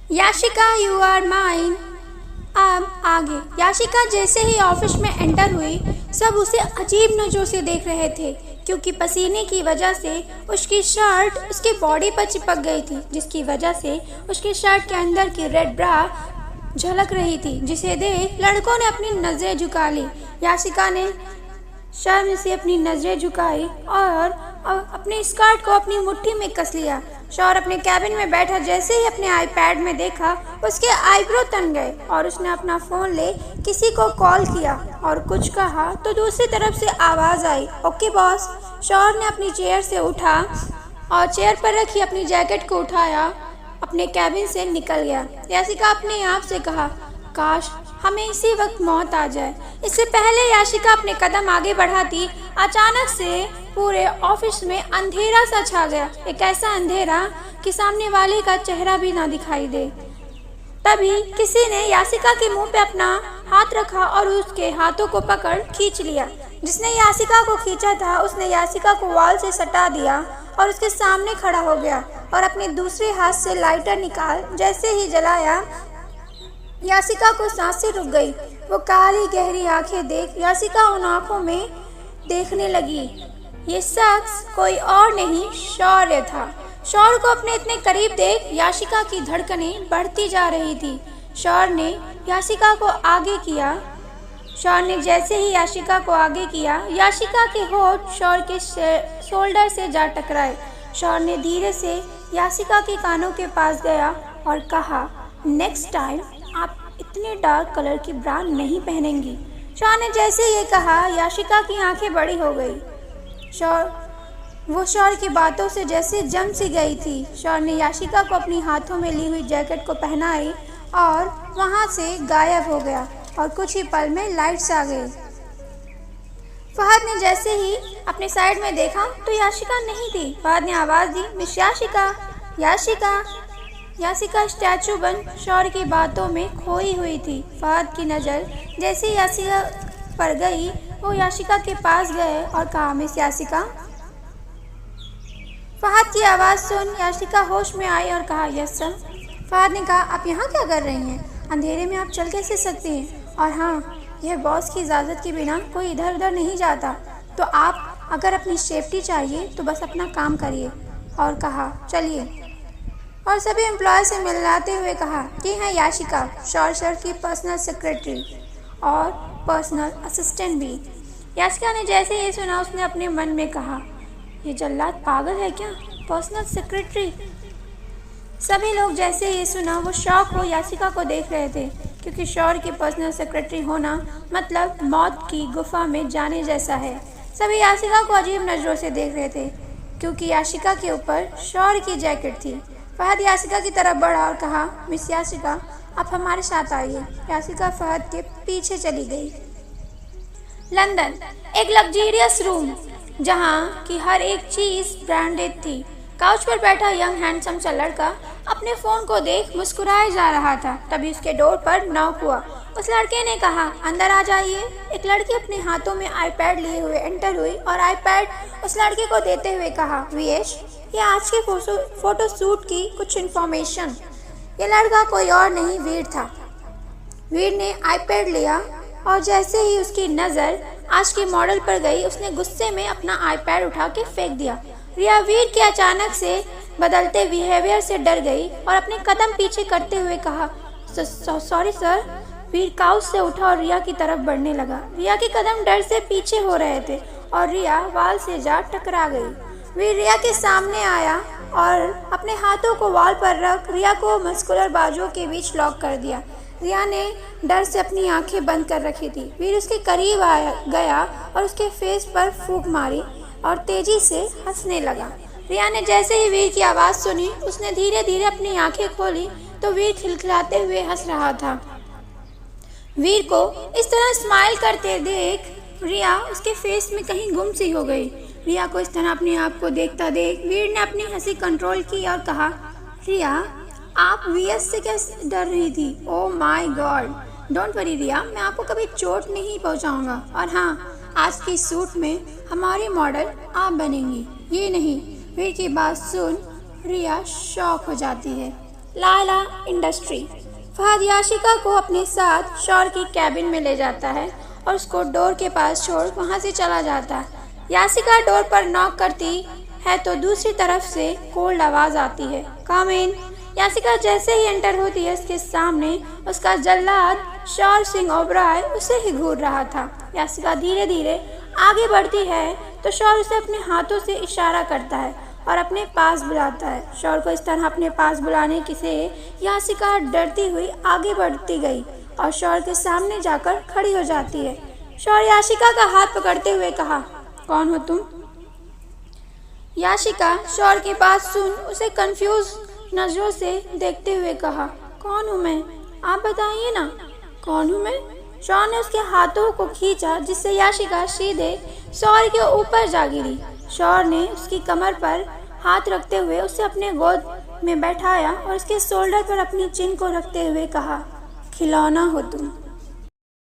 Yashika you are mine. अब आगे याशिका जैसे ही ऑफिस में एंटर हुई, सब उसे अजीब नज़रों से देख रहे थे, क्योंकि पसीने की वजह से उसकी शर्ट उसके बॉडी पर चिपक गई थी, जिसकी वजह से उसकी शर्ट के अंदर की रेड ब्रा झलक रही थी, जिसे देख लड़कों ने अपनी नज़रें झुका ली। याशिका ने शर्म से अपनी नज़रें झुकाई और अपने स्कर्ट को अपनी मुट्ठी में कस लिया। शौर अपने कैबिन में बैठा जैसे ही अपने आईपैड में देखा, उसके आईब्रो तन गए और उसने अपना फ़ोन ले किसी को कॉल किया और कुछ कहा तो दूसरी तरफ से आवाज़ आई, ओके बॉस। शौर ने अपनी चेयर से उठा और चेयर पर रखी अपनी जैकेट को उठाया, अपने कैबिन से निकल गया। याशिका अपने आप से कहा, काश हमें इसी वक्त मौत आ जाए। इससे पहले याशिका अपने कदम आगे बढ़ाती, अचानक से पूरे ऑफिस में अंधेरा सा छा गया। एक ऐसा अंधेरा कि सामने वाले का चेहरा भी ना दिखाई दे। तभी किसी ने याशिका के मुंह पे अपना हाथ रखा और उसके हाथों को पकड़ खींच लिया। जिसने याशिका को खींचा था उसने याशिका को वॉल से सटा दिया और उसके सामने खड़ा हो गया और अपने दूसरे हाथ से लाइटर निकाल जैसे ही जलाया, याशिका को सांसें रुक गई। वो काली गहरी आंखें देख याशिका उन आंखों में देखने लगी। ये शख्स कोई और नहीं, शौर्य था। शौर्य को अपने इतने करीब देख याशिका की धड़कनें बढ़ती जा रही थी। शौर्य ने याशिका को आगे किया। शौर्य ने जैसे ही याशिका को आगे किया, याशिका के होठ शौर्य के शोल्डर से जा टकराए। शौर्य ने धीरे से याशिका के कानों के पास गया और कहा, नेक्स्ट टाइम आप इतने डार्क कलर की ब्रा नहीं पहनेंगी। शौर्य ने जैसे ये कहा, याशिका की आंखें बड़ी हो गई। वो शौर्य की बातों से जैसे जम सी गई थी। शौर्य ने याशिका को अपनी हाथों में ली हुई जैकेट को पहनाई और वहाँ से गायब हो गया और कुछ ही पल में लाइट्स आ गई। फहद ने जैसे ही अपने साइड में देखा तो याशिका नहीं थी। फहद ने आवाज़ दी, मिस याशिका। याशिका याशिका स्टैचू बन शौर्य की बातों में खोई हुई थी। फहद की नज़र जैसे याशिका पर गई, वो याशिका के पास गए और कहा, मिस याशिका। फहद की आवाज़ सुन याशिका होश में आई और कहा, यस सर। फहद ने कहा, आप यहाँ क्या कर रही हैं? अंधेरे में आप चल कैसे सकती हैं? और हाँ, यह बॉस की इजाज़त के बिना कोई इधर उधर नहीं जाता, तो आप अगर अपनी सेफ्टी चाहिए तो बस अपना काम करिए। और कहा, चलिए। और सभी एम्प्लॉय से मिलाते हुए कहा, कि हैं याशिका, शौर्य सर की पर्सनल सेक्रेटरी और पर्सनल असिस्टेंट भी। याशिका ने जैसे ये सुना उसने अपने मन में कहा, ये जल्लाद पागल है क्या? Personal secretary. सभी लोग जैसे ये सुना वो शौक हो याशिका को देख रहे थे, क्योंकि शौर्य की पर्सनल सेक्रेटरी होना मतलब मौत की गुफा में जाने जैसा है। सभी याशिका को अजीब नज़रों से देख रहे थे, क्योंकि याशिका के ऊपर शौर्य की जैकेट थी। फहद याशिका की तरफ बढ़ा और कहा, मिस याशिका, आप हमारे साथ आइए। याशिका फहद के पीछे चली गई। लंदन, एक लग्जरियस रूम जहाँ की हर एक चीज़ ब्रांडेड थी। काउच पर बैठा यंग हैंडसम सा लड़का अपने फ़ोन को देख मुस्कुराए जा रहा था। तभी उसके डोर पर नॉक हुआ। उस लड़के ने कहा, अंदर आ जाइए। एक लड़की अपने हाथों में आईपैड लिए हुए एंटर हुई और आईपैड उस लड़के को देते हुए कहा, वियेश, ये आज के फोटो शूट की कुछ इन्फॉर्मेशन। ये लड़का कोई और नहीं, वीर था। वीर ने आईपैड लिया और जैसे ही उसकी नज़र आज के मॉडल पर गई, उसने गुस्से में अपना आईपैड उठा के फेंक दिया। रिया वीर के अचानक से बदलते बिहेवियर से डर गई और अपने कदम पीछे करते हुए कहा, सॉरी सर। वीर काउच से उठा और रिया की तरफ बढ़ने लगा। रिया के कदम डर से पीछे हो रहे थे और रिया वॉल से जा टकरा गई। वीर रिया के सामने आया और अपने हाथों को वॉल पर रख रिया को मस्कुलर बाजुओं के बीच लॉक कर दिया। रिया ने डर से अपनी आंखें बंद कर रखी थी। वीर उसके करीब गया और उसके फेस पर फूंक मारी और तेजी से हंसने लगा। रिया ने जैसे ही वीर की आवाज़ सुनी, उसने धीरे धीरे अपनी आंखें खोली तो वीर खिलखिलाते हुए हंस रहा था। वीर को इस तरह स्माइल करते देख रिया उसके फेस में कहीं गुम सी हो गई। रिया को इस तरह अपने आप को देखता देख वीर ने अपनी हंसी कंट्रोल की और कहा, रिया, आप वीएस से कैसे डर रही थी? Oh my god, don't worry Riya, मैं आपको कभी चोट नहीं पहुंचाऊंगा। और हाँ, आज की सूट में हमारे मॉडल आप बनेंगी, ये नहीं। वीर की बात सुन रिया शॉक हो जाती है। लायला इंडस्ट्री। फहद याशिका को अपने साथ शौर की कैबिन में ले जाता है और उसको डोर के पास छोड़ वहाँ से चला जाता है। याशिका डोर पर नॉक करती है तो दूसरी तरफ से कोल्ड आवाज़ आती है, कम इन। याशिका जैसे ही एंटर होती है उसके सामने उसका जल्लाद शौर सिंह ओबराय उसे ही घूर रहा था। याशिका धीरे धीरे आगे बढ़ती है तो शौर उसे अपने हाथों से इशारा करता है और अपने पास बुलाता है। शौर को इस तरह अपने पास बुलाने से याशिका डरती हुई आगे बढ़ती गई और शौर के सामने जाकर खड़ी हो जाती है। शौर याशिका का हाथ पकड़ते हुए कहा, कौन हो तुम? याशिका शौर की बात सुन उसे कंफ्यूज नजरों से देखते हुए कहा, कौन हूँ मैं? आप बताइए ना, कौन हूँ मैं? शौर ने उसके हाथों को खींचा जिससे याशिका सीधे शौर के ऊपर जा गिरी। शौर ने उसकी कमर पर हाथ रखते हुए उसे अपने गोद में बैठाया और उसके शोल्डर पर अपनी चिन को रखते हुए कहा, खिलौना हो तुम।